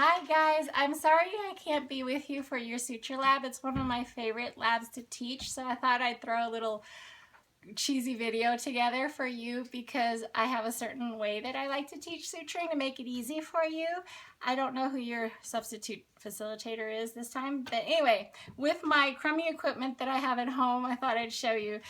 Hi guys, I'm sorry I can't be with you for your suture lab. It's one of my favorite labs to teach, so I thought I'd throw a little cheesy video together for you because I have a certain way that I like to teach suturing to make it easy for you. I don't know who your substitute facilitator is this time, but anyway, with my crummy equipment that I have at home, I thought I'd show you.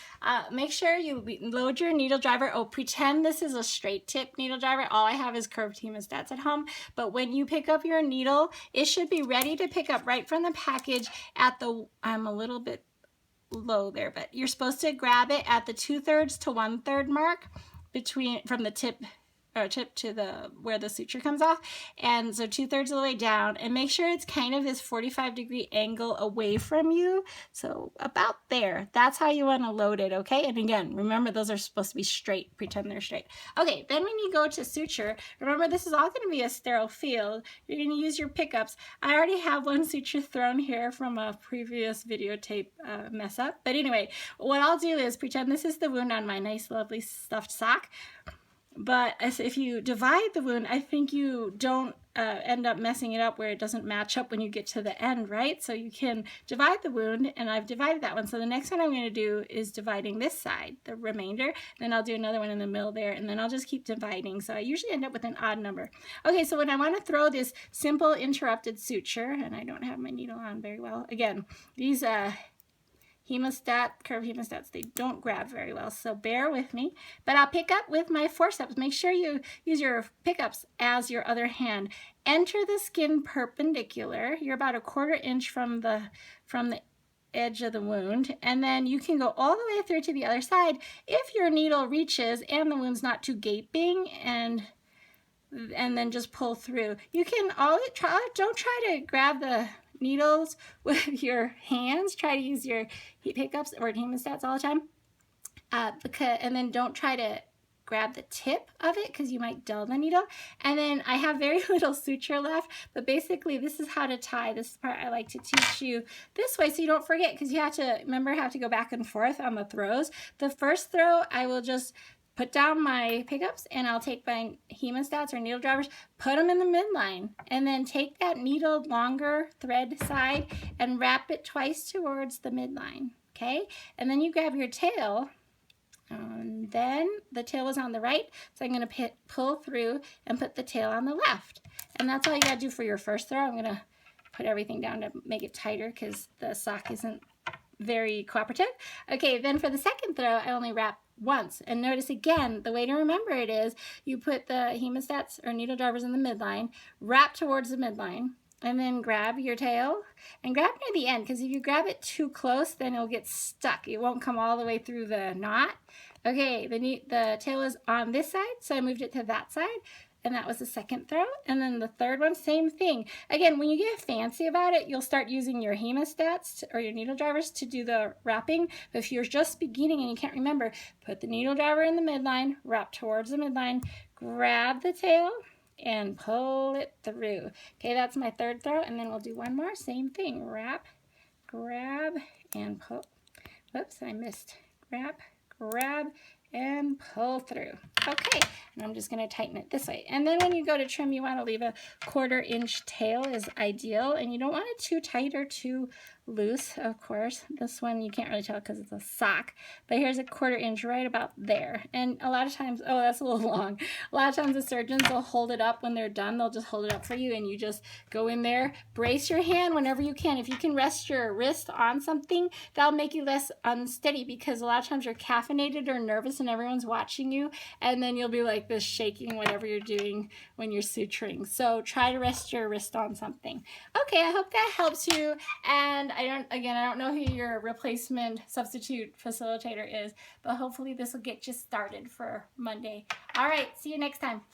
Make sure you load your needle driver. Oh, pretend this is a straight tip needle driver. All I have is curved hemostats at home, but when you pick up your needle, it should be ready to pick up right from the package at the, I'm a little bit low there, but you're supposed to grab it at the 2/3 to 1/3 mark between from the tip to the where the suture comes off, and so 2/3 of the way down, and make sure it's kind of this 45-degree angle away from you, so about there. That's how you want to load it, okay? And again, remember those are supposed to be straight. Pretend they're straight. Okay, then when you go to suture, remember this is all going to be a sterile field. You're going to use your pickups. I already have one suture thrown here from a previous videotape mess up, but anyway, what I'll do is pretend this is the wound on my nice lovely stuffed sock. But if you divide the wound, I think you don't end up messing it up where it doesn't match up when you get to the end, right? So you can divide the wound, and I've divided that one. So the next one I'm going to do is dividing this side, the remainder. Then I'll do another one in the middle there, and then I'll just keep dividing. So I usually end up with an odd number. Okay, so when I want to throw this simple interrupted suture, and I don't have my needle on very well. Again, these curved hemostats, they don't grab very well, so bear with me. But I'll pick up with my forceps. Make sure you use your pickups as your other hand. Enter the skin perpendicular. You're about a 1/4 inch from the edge of the wound, and then you can go all the way through to the other side if your needle reaches and the wound's not too gaping, and then just pull through. You can don't try to grab the needles with your hands. Try to use your pickups or hemostats all the time, and then don't try to grab the tip of it because you might dull the needle. And then I have very little suture left, but basically this is how to tie. This part I like to teach you this way so you don't forget, because you have to go back and forth on the throws. The first throw I will just put down my pickups, and I'll take my hemostats or needle drivers, put them in the midline, and then take that needle longer thread side and wrap it twice towards the midline, okay? And then you grab your tail, and then the tail was on the right, so I'm going to pull through and put the tail on the left. And that's all you got to do for your first throw. I'm going to put everything down to make it tighter because the sock isn't very cooperative. Okay, then for the second throw, I only wrap once. And notice again, the way to remember it is you put the hemostats or needle drivers in the midline, wrap towards the midline, and then grab your tail and grab near the end, because if you grab it too close, then it'll get stuck. It won't come all the way through the knot. Okay, the tail is on this side, so I moved it to that side. And that was the second throw. And then the third one, same thing. Again, when you get fancy about it, you'll start using your hemostats or your needle drivers to do the wrapping. But if you're just beginning and you can't remember, put the needle driver in the midline, wrap towards the midline, grab the tail, and pull it through. Okay, that's my third throw. And then we'll do one more. Same thing. Wrap, grab, and pull. Whoops, I missed. Wrap, grab, and pull through. Okay, and I'm just going to tighten it this way. And then when you go to trim, you want to leave a 1/4 inch tail is ideal, and you don't want it too tight or too loose, of course. This one you can't really tell because it's a sock, but here's a 1/4 inch right about there. And a lot of times, oh, that's a little long. A lot of times the surgeons will hold it up when they're done. They'll just hold it up for you, and you just go in there, brace your hand whenever you can. If you can rest your wrist on something, that'll make you less unsteady, because a lot of times you're caffeinated or nervous and everyone's watching you, and then you'll be like this shaking whatever you're doing when you're suturing. So try to rest your wrist on something. Okay, I hope that helps you. And I don't know who your replacement substitute facilitator is, but hopefully this will get you started for Monday. All right, see you next time. Bye.